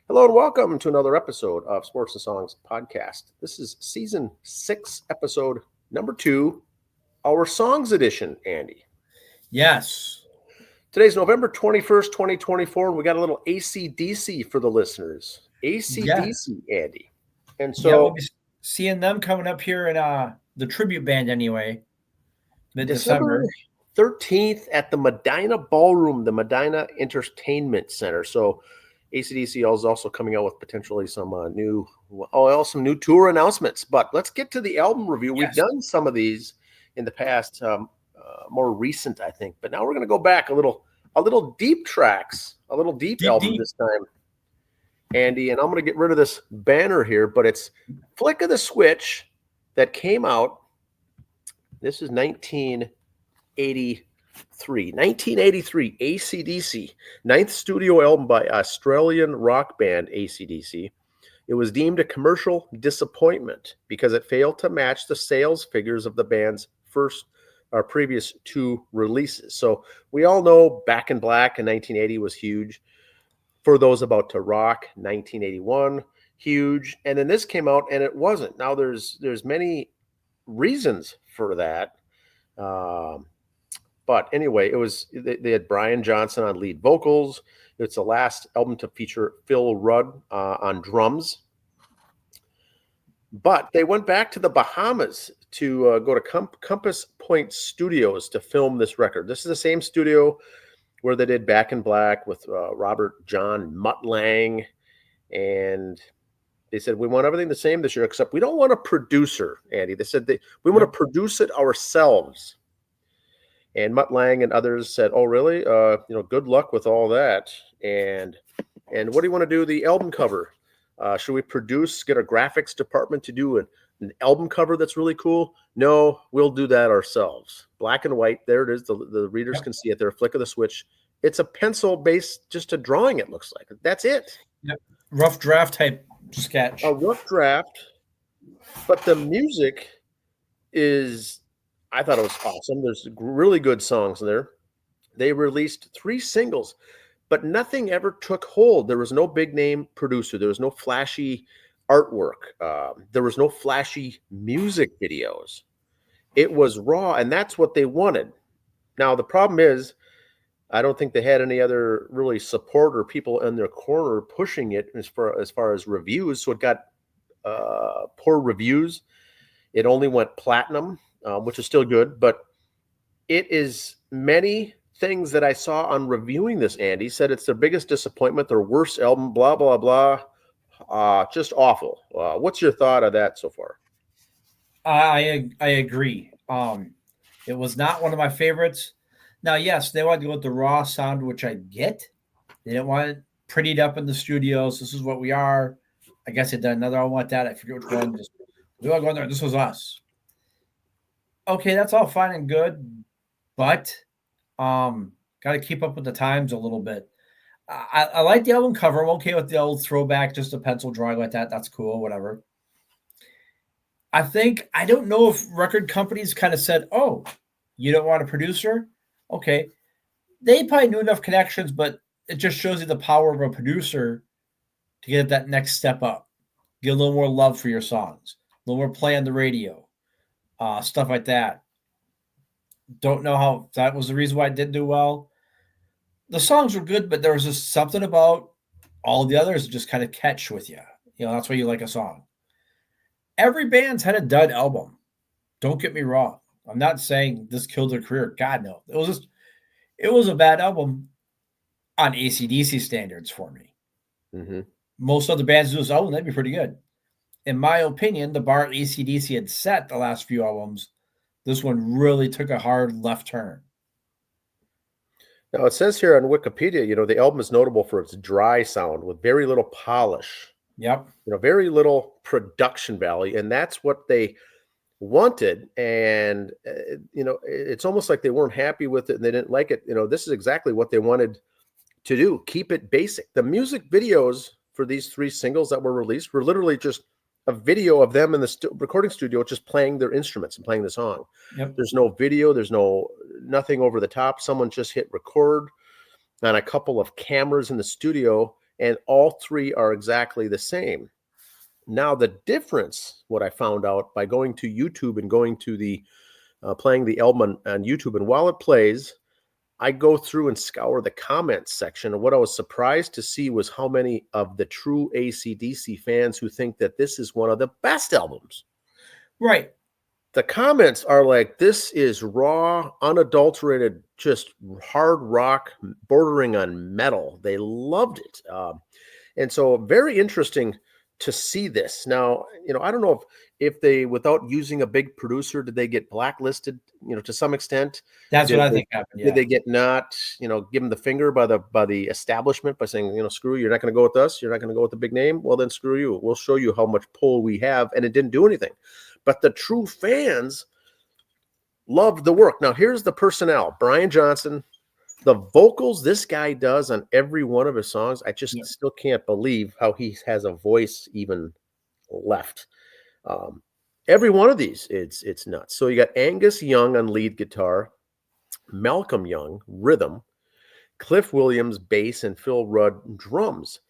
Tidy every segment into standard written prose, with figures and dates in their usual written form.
Hello and welcome to another episode of Sports and Songs podcast. This is season 6, episode number 2, our songs edition, Andy. Yes. Today's November 21st, 2024, and we got a little AC/DC for the listeners. AC/DC, Andy. And Yeah, we'll so be seeing them coming up here in the tribute band anyway, December mid-December. 13th at the Medina Ballroom, the Medina Entertainment Center. So AC/DC is also coming out with potentially some new tour announcements. But let's get to the album review. We've Yes. done some of these in the past, more recent, I think. But now we're going to go back a little deep tracks, a little deep album this time, Andy. And I'm going to get rid of this banner here, but it's Flick of the Switch that came out. This is 1983, AC/DC, ninth studio album by Australian rock band AC/DC. It was deemed a commercial disappointment because it failed to match the sales figures of the band's previous 2 releases. So we all know Back in Black in 1980 was huge. For Those About to Rock, 1981, huge. And then this came out and it wasn't. Now there's many reasons for that. But anyway, they had Brian Johnson on lead vocals. It's the last album to feature Phil Rudd on drums. But they went back to the Bahamas to go to Compass Point Studios to film this record. This is the same studio where they did Back in Black with Robert John Mutt Lange. And they said, we want everything the same this year, except we don't want a producer, Andy. They said we want to produce it ourselves. And Mutt Lange and others said, oh, really? Good luck with all that. And what do you want to do? The album cover. Should we get a graphics department to do an album cover that's really cool? No, we'll do that ourselves. Black and white. There it is. The readers can see it there. Flick of the switch. It's a pencil-based, just a drawing, it looks like. That's it. Yep. Rough draft type sketch. A rough draft. But the music is... I thought it was awesome. There's really good songs in there. They released 3 singles, but nothing ever took hold. There was no big name producer. There was no flashy artwork. There was no flashy music videos. It was raw, and that's what they wanted. Now, the problem is, I don't think they had any other really support or people in their corner pushing it as far as reviews. So it got poor reviews. It only went platinum. Which is still good, but it is many things that I saw on reviewing this, Andy, said it's their biggest disappointment, their worst album, blah, blah, blah. Just awful. What's your thought of that so far? I agree. It was not one of my favorites. Now, yes, they wanted to go with the raw sound, which I get. They didn't want it prettied up in the studios. This is what we are. I guess they did another one like that. I forget which one. We all go in there. This was us. Okay, that's all fine and good, but got to keep up with the times a little bit. I like the album cover. I'm okay with the old throwback, just a pencil drawing like that. That's cool, whatever. I don't know if record companies kind of said, oh, you don't want a producer? Okay. They probably knew enough connections, but it just shows you the power of a producer to get that next step up. Get a little more love for your songs, a little more play on the radio. Stuff like that. Don't know how that was the reason why it didn't do well. The songs were good, but there was just something about all the others that just kind of catch with you. That's why you like a song. Every band's had a dud album. Don't get me wrong. I'm not saying this killed their career. God, no. It was a bad album on AC/DC standards for me. Mm-hmm. Most other bands do this album, that'd be pretty good. In my opinion, the bar AC/DC had set the last few albums, this one really took a hard left turn. Now, it says here on Wikipedia, the album is notable for its dry sound with very little polish. Yep. Very little production value. And that's what they wanted. And, it's almost like they weren't happy with it and they didn't like it. This is exactly what they wanted to do. Keep it basic. The music videos for these 3 singles that were released were literally just a video of them in the recording studio just playing their instruments and playing the song. Yep. There's no video. There's nothing over the top. Someone just hit record on a couple of cameras in the studio and all three are exactly the same. Now, the difference, what I found out by going to YouTube and going to the playing the album on YouTube, and while it plays, I go through and scour the comments section. And what I was surprised to see was how many of the true AC/DC fans who think that this is one of the best albums. Right. The comments are like, this is raw, unadulterated, just hard rock, bordering on metal. They loved it. And so very interesting to see this. Now, I don't know if they, without using a big producer, did they get blacklisted, to some extent? That's what I think happened. Yeah. Did they get not, give them the finger by the establishment by saying, screw you, you're not going to go with us, you're not going to go with the big name? Well, then screw you. We'll show you how much pull we have. And it didn't do anything. But the true fans loved the work. Now, here's the personnel. Brian Johnson, the vocals this guy does on every one of his songs, I just still can't believe how he has a voice even left. Every one of these, it's nuts. So you got Angus Young on lead guitar, Malcolm Young, rhythm, Cliff Williams, bass, and Phil Rudd, drums.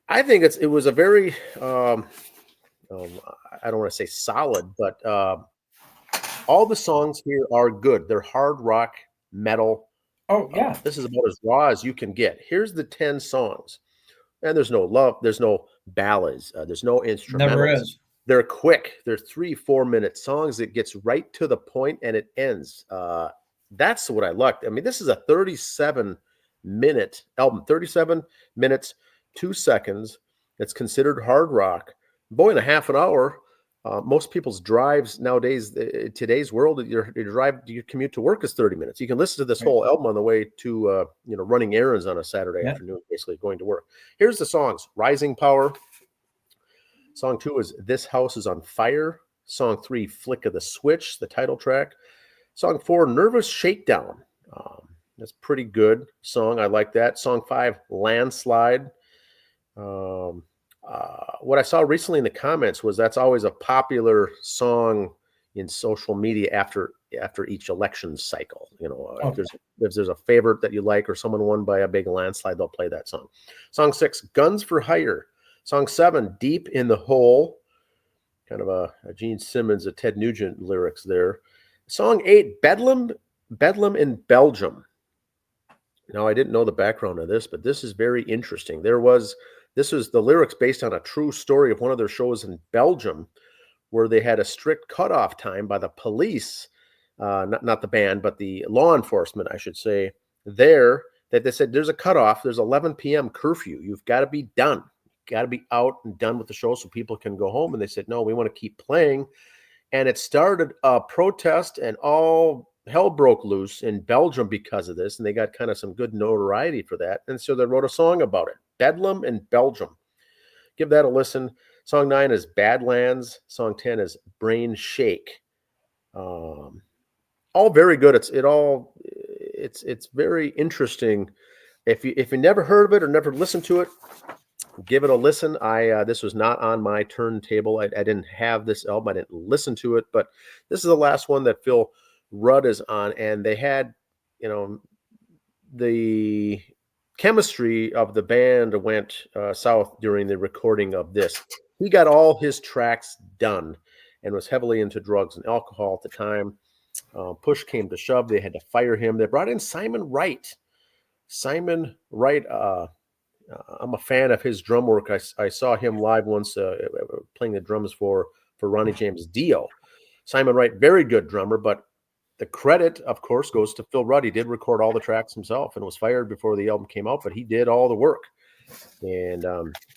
I think it was a very... I don't want to say solid, but all the songs here are good. They're hard rock, metal. Oh, yeah. This is about as raw as you can get. Here's the 10 songs. And there's no love. There's no ballads. There's no instrumentals. Never is. They're quick. They're 3-4 minute songs. It gets right to the point and it ends. That's what I liked. I mean, this is a 37-minute album, 37 minutes, 2 seconds. It's considered hard rock. Boy, in a half an hour, most people's drives nowadays, today's world, your commute to work is 30 minutes. You can listen to this whole album on the way to, running errands on a Saturday afternoon, basically going to work. Here's the songs: Rising Power. Song 2 is This House is on Fire. Song 3, Flick of the Switch, the title track. Song 4, Nervous Shakedown. That's pretty good song. I like that. Song 5, Landslide. What I saw recently in the comments was that's always a popular song in social media after each election cycle. If there's a favorite that you like or someone won by a big landslide, they'll play that song. Song 6, Guns for Hire. Song 7, Deep in the Hole. Kind of a Gene Simmons, a Ted Nugent lyrics there. Song 8, Bedlam in Belgium. Now, I didn't know the background of this, but this is very interesting. This was the lyrics based on a true story of one of their shows in Belgium, where they had a strict cutoff time by the police, not the band, but the law enforcement, I should say, there, that they said there's a cutoff, there's 11 p.m. curfew. You've got to be done. You've got to be out and done with the show so people can go home. And they said, no, we want to keep playing. And it started a protest, and all hell broke loose in Belgium because of this. And they got kind of some good notoriety for that. And so they wrote a song about it. Bedlam in Belgium. Give that a listen. Song 9 is Badlands. Song 10 is Brain Shake. All very good. It's very interesting. If you never heard of it or never listened to it, give it a listen. This was not on my turntable. I didn't have this album. I didn't listen to it, but this is the last one that Phil Rudd is on, and they had, the chemistry of the band went south during the recording of this. He got all his tracks done and was heavily into drugs and alcohol at the time. Push came to shove. They had to fire him. They brought in Simon Wright. Simon Wright, I'm a fan of his drum work. I saw him live once playing the drums for Ronnie James Dio. Simon Wright, very good drummer, but the credit, of course, goes to Phil Rudd. He did record all the tracks himself and was fired before the album came out, but he did all the work. And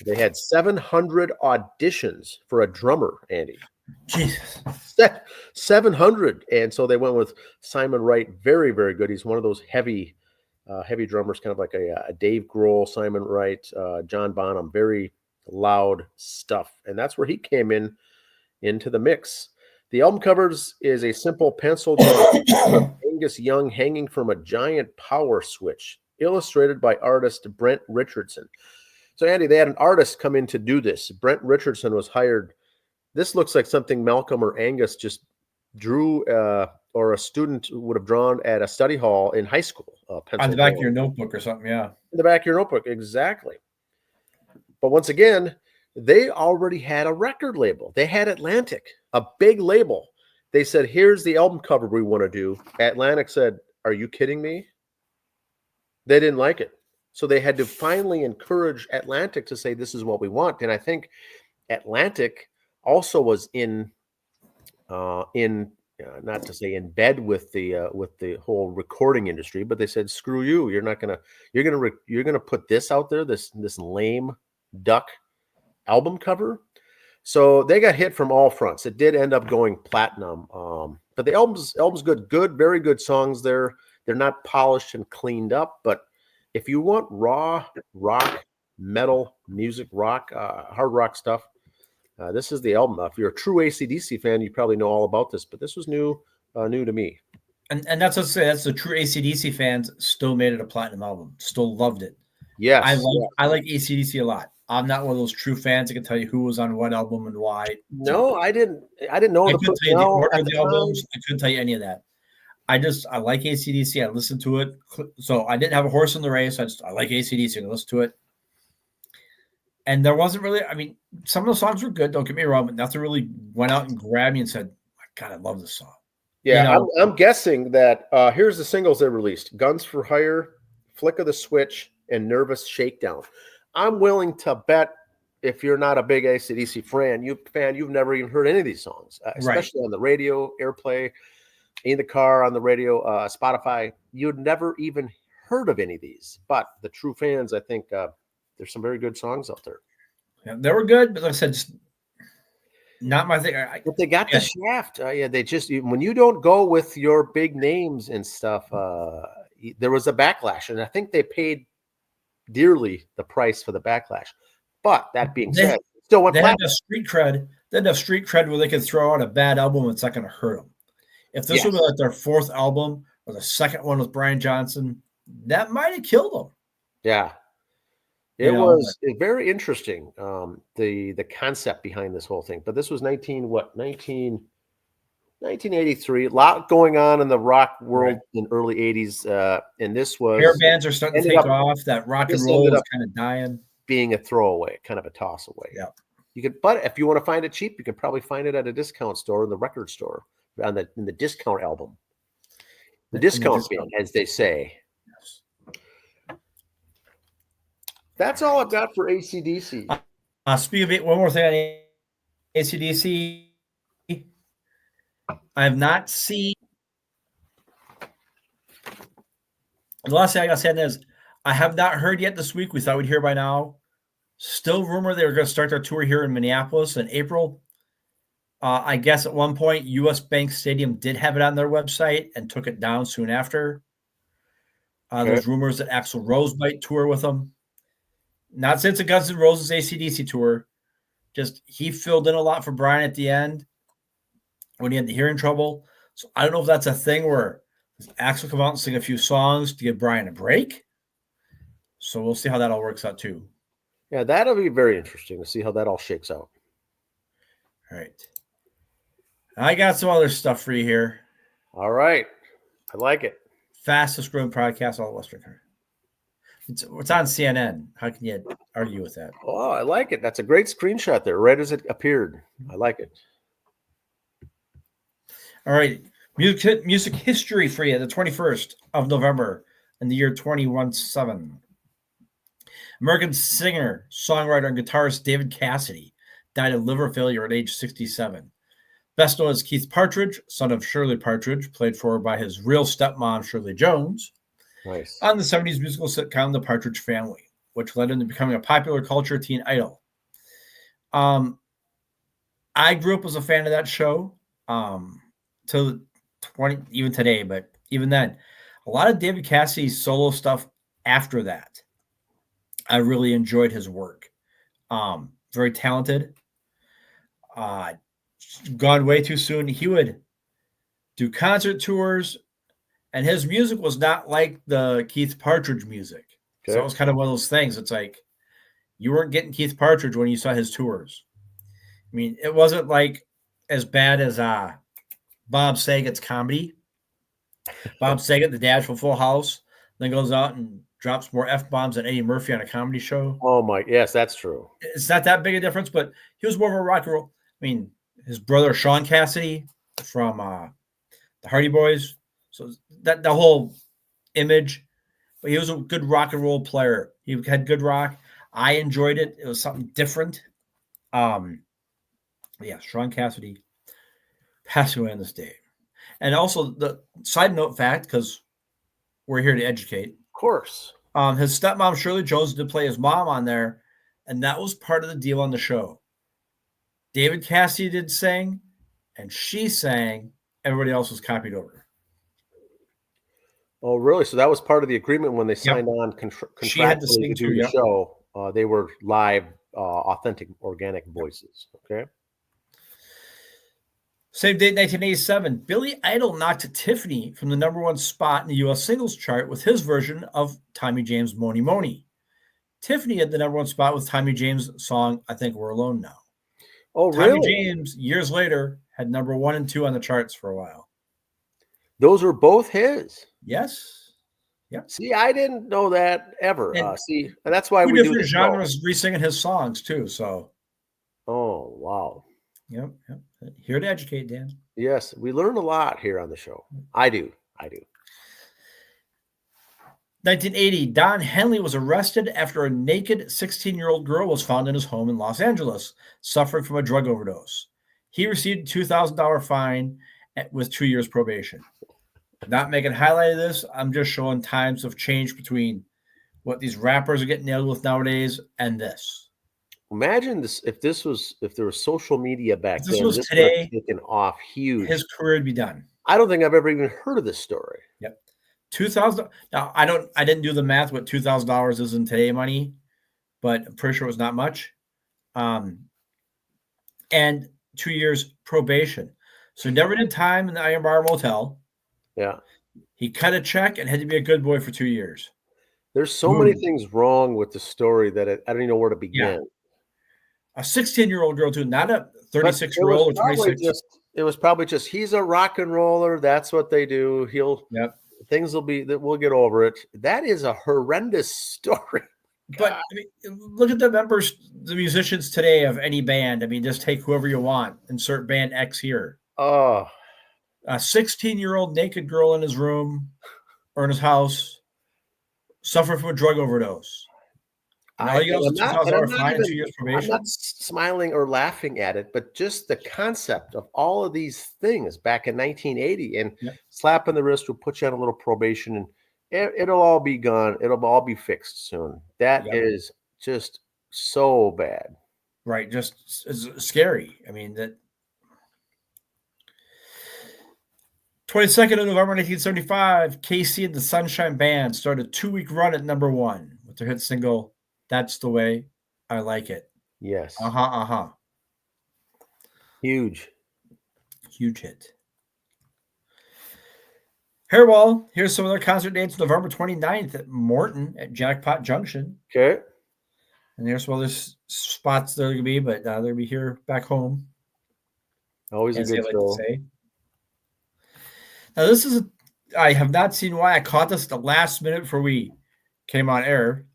they had 700 auditions for a drummer, Andy. Jesus. 700. And so they went with Simon Wright. Very, very good. He's one of those heavy drummers, kind of like a Dave Grohl, Simon Wright, John Bonham. Very loud stuff. And that's where he came into the mix. The album covers is a simple pencil drawing of Angus Young hanging from a giant power switch, illustrated by artist Brent Richardson. So, Andy, they had an artist come in to do this. Brent Richardson was hired. This looks like something Malcolm or Angus just drew, or a student would have drawn at a study hall in high school. On the back of your notebook or something, yeah. in the back of your notebook. Exactly. But once again, they already had a record label. They had Atlantic, a big label. They said, here's the album cover we want to do. Atlantic said, are you kidding me? They didn't like it. So they had to finally encourage Atlantic to say, this is what we want. And I think Atlantic also was not to say in bed with the whole recording industry, but they said, screw you. You're gonna put this out there, this lame duck album cover. So they got hit from all fronts. It did end up going platinum. But the album's good, very good songs there. They're not polished and cleaned up, but if you want raw rock, metal music, hard rock stuff, this is the album. If you're a true AC/DC fan, you probably know all about this, but this was new to me. And that's what I say. That's the true AC/DC fans still made it a platinum album. Still loved it. Yes, I like AC/DC a lot. I'm not one of those true fans that can tell you who was on what album and why. No, I didn't know. I couldn't tell you the order of the albums. I couldn't tell you any of that. I like AC/DC. I listened to it. So I didn't have a horse in the race. I like AC/DC. I listened to it. And there wasn't really, I mean, some of the songs were good. Don't get me wrong, but nothing really went out and grabbed me and said, God, I love this song. Yeah, I'm guessing that here's the singles they released: Guns for Hire, Flick of the Switch, and Nervous Shakedown. I'm willing to bet if you're not a big AC/DC fan, you've never even heard any of these songs, especially on the radio, airplay, in the car, on the radio, Spotify. You'd never even heard of any of these. But the true fans, I think there's some very good songs out there. Yeah, they were good, but like I said, just not my thing. But they got the shaft. They just, when you don't go with your big names and stuff, there was a backlash, and I think they paid dearly the price for the backlash. But that being said, still went platinum. They had enough street cred where they could throw out a bad album and it's not going to hurt them. If this would be like their fourth album or the second one with Brian Johnson, that might have killed them. Yeah. It was very interesting, the concept behind this whole thing. But this was 1983. A lot going on in the rock world in early 80s. And this was... Hair bands are starting to take off. That rock and roll is kind of dying. Being a throwaway, kind of a toss away. Yeah. But if you want to find it cheap, you can probably find it at a discount store, in the record store, in the discount album. The discount bin, as they say. That's all I've got for AC/DC. Speaking of it, one more thing on AC/DC. I have not seen. The last thing I got to say is I have not heard yet this week. We thought we'd hear by now. Still rumor they were going to start their tour here in Minneapolis in April. I guess at one point, US Bank Stadium did have it on their website and took it down soon after. There's rumors that Axl Rose might tour with them. Not since the Guns N' Roses AC/DC tour. Just he filled in a lot for Brian at the end when he had the hearing trouble. So I don't know if that's a thing where Axl come out and sing a few songs to give Brian a break. So we'll see how that all works out too. Yeah, that'll be very interesting to see how that all shakes out. All right. I got some other stuff for you here. All right. I like it. Fastest growing podcast all of Western Country. It's on CNN. How can you argue with that? Oh, I like it. That's a great screenshot there, right as it appeared. I like it. All right. Music history for you, the 21st of November in the year 2017. American singer, songwriter, and guitarist David Cassidy died of liver failure at age 67. Best known as Keith Partridge, son of Shirley Partridge, played for by his real stepmom, Shirley Jones. Nice. On the 70s musical sitcom The Partridge Family, which led him to becoming a popular culture teen idol. I grew up as a fan of that show till 20, even today, but even then, a lot of David Cassidy's solo stuff after that, I really enjoyed his work. Very talented. Gone way too soon. He would do concert tours, and his music was not like the Keith Partridge music. Okay. So it was kind of one of those things. It's like you weren't getting Keith Partridge when you saw his tours. I mean, it wasn't like as bad as Bob Saget's comedy. Bob Saget, the dad from Full House, then goes out and drops more F-bombs than Eddie Murphy on a comedy show. Oh my, yes, that's true. It's not that big a difference, but he was more of a rock and roll. I mean, his brother Sean Cassidy from the Hardy Boys. So that the whole image, but he was a good rock and roll player. He had good rock. I enjoyed it. It was something different. Yeah, Sean Cassidy passed away on this day. And also the side note fact, because we're here to educate. Of course. His stepmom Shirley Jones did play his mom on there, and that was part of the deal on the show. David Cassidy did sing, and she sang. Everybody else was copied over. Oh, really? So that was part of the agreement when they signed on She had to contractually sing to too, do the yep. show. They were live, authentic, organic voices. Okay. Same date, 1987. Billy Idol knocked Tiffany from the #1 spot in the U.S. singles chart with his version of Tommy James' Mony Mony. Tiffany had the #1 spot with Tommy James' song, I Think We're Alone Now. Oh, Tommy really? James, years later, had #1 and 2 on the charts for a while. Those were both his. Yes. Yep. See, I didn't know that ever. And See, and that's why two we do different the show. genres re-singing his songs, too. So, Oh, wow. yep. Here to educate, Dan. Yes, we learn a lot here on the show. I do. 1980, Don Henley was arrested after a naked 16-year-old girl was found in his home in Los Angeles, suffering from a drug overdose. He received a $2,000 fine with 2 years probation. Not making a highlight of this. I'm just showing times of change between what these rappers are getting nailed with nowadays and this. Imagine this if there was social media back If this then. was This would today, have taken off huge. his career would be done. I don't think I've ever even heard of this story. Yep. $2,000. Now I didn't do the math what $2,000 is in today money, but I'm pretty sure it was not much. And 2 years probation. So he never did time in the Iron Bar Motel. Yeah. He cut a check and had to be a good boy for 2 years. There's so many things wrong with the story that I don't even know where to begin. Yeah. A 16-year-old girl too, not a 36-year-old or 26. It was probably just he's a rock and roller. That's what they do. Things will be that we'll get over it. That is a horrendous story. But I mean, look at the members, the musicians today of any band. I mean, just take whoever you want. Insert band X here. Oh, A 16-year-old naked girl in his room or in his house suffered from a drug overdose. I'm not smiling or laughing at it, but just the concept of all of these things back in 1980 and slap on the wrist will put you on a little probation and it'll all be gone. It'll all be fixed soon. That is just so bad. Right. Just it's scary. I mean, that 22nd of November, 1975, KC and the Sunshine Band started a 2-week run at #1 with their hit single, That's the Way I Like It. Yes. Huge hit. Hairball, here's some of their concert dates. November 29th at Morton at Jackpot Junction. Okay. And there's some other spots they're going to be, but they'll be here back home. Always a good show. Now, I have not seen why. I caught this at the last minute before we came on air.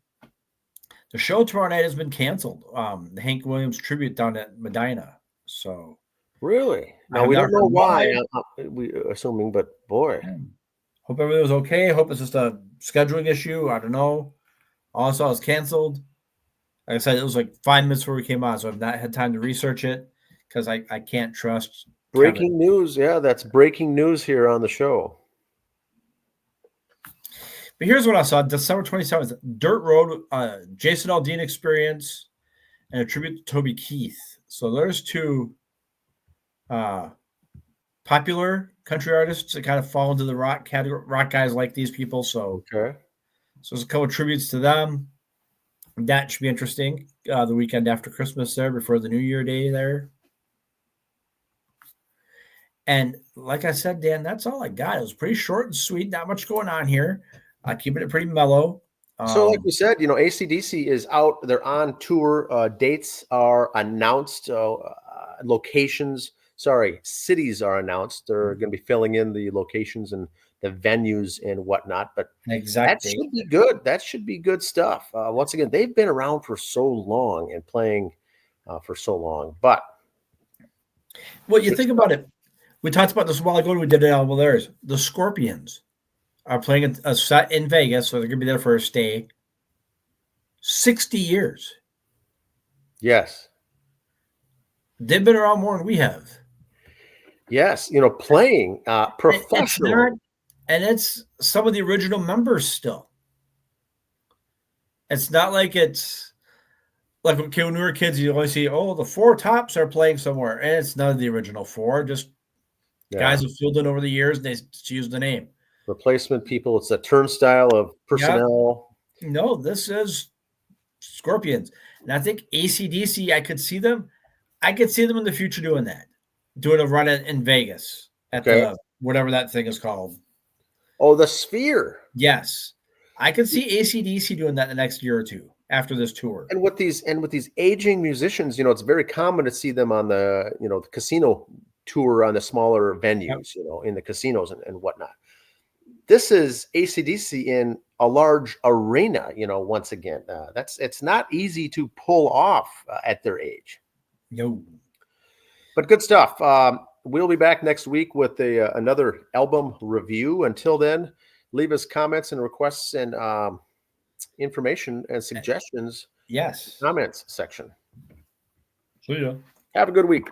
The show tomorrow night has been canceled. The Hank Williams tribute down at Medina. So, really? Now we don't know why. We assuming, but boy, hope everything was okay. Hope it's just a scheduling issue. I don't know. All I saw was canceled. Like I said, it was like 5 minutes before we came on, so I've not had time to research it because I can't trust. Breaking news. Yeah, that's breaking news here on the show. But here's what I saw. December 27th, Dirt Road, Jason Aldean Experience, and a tribute to Toby Keith. So there's two popular country artists that kind of fall into the rock category. Rock guys like these people. So, so there's a couple of tributes to them. That should be interesting. The weekend after Christmas there, before the New Year Day there. And like I said, Dan, that's all I got. It was pretty short and sweet. Not much going on here. Keeping it pretty mellow. So like we said, AC/DC is out. They're on tour. Dates are announced. Cities are announced. They're going to be filling in the locations and the venues and whatnot. But An that exact date. should be good. That should be good stuff. Once again, they've been around for so long and playing for so long. But Well, you think about it. We talked about this a while ago when we did it on Theirs. The Scorpions are playing a set in Vegas, so they're going to be there for a stay. 60 years. yes, They've been around more than we have. yes, playing professional. And it's some of the original members still. It's not like it's like when we were kids, you only see, the Four Tops are playing somewhere. And it's none of the original four, just guys have filled in over the years. They just use the name. Replacement people. It's a turnstile of personnel. Yeah. No, this is Scorpions. And I think AC/DC, I could see them. I could see them in the future doing that. Doing a run in Vegas at the whatever that thing is called. Oh, the Sphere. Yes. I could see AC/DC doing that the next year or two after this tour. And with these aging musicians, it's very common to see them on the, the casino tour on the smaller venues, in the casinos and whatnot. This is AC/DC in a large arena, once again. It's not easy to pull off at their age. No. But good stuff. We'll be back next week with another album review. Until then, leave us comments and requests and information and suggestions. Yes. Comments section. See ya. Have a good week.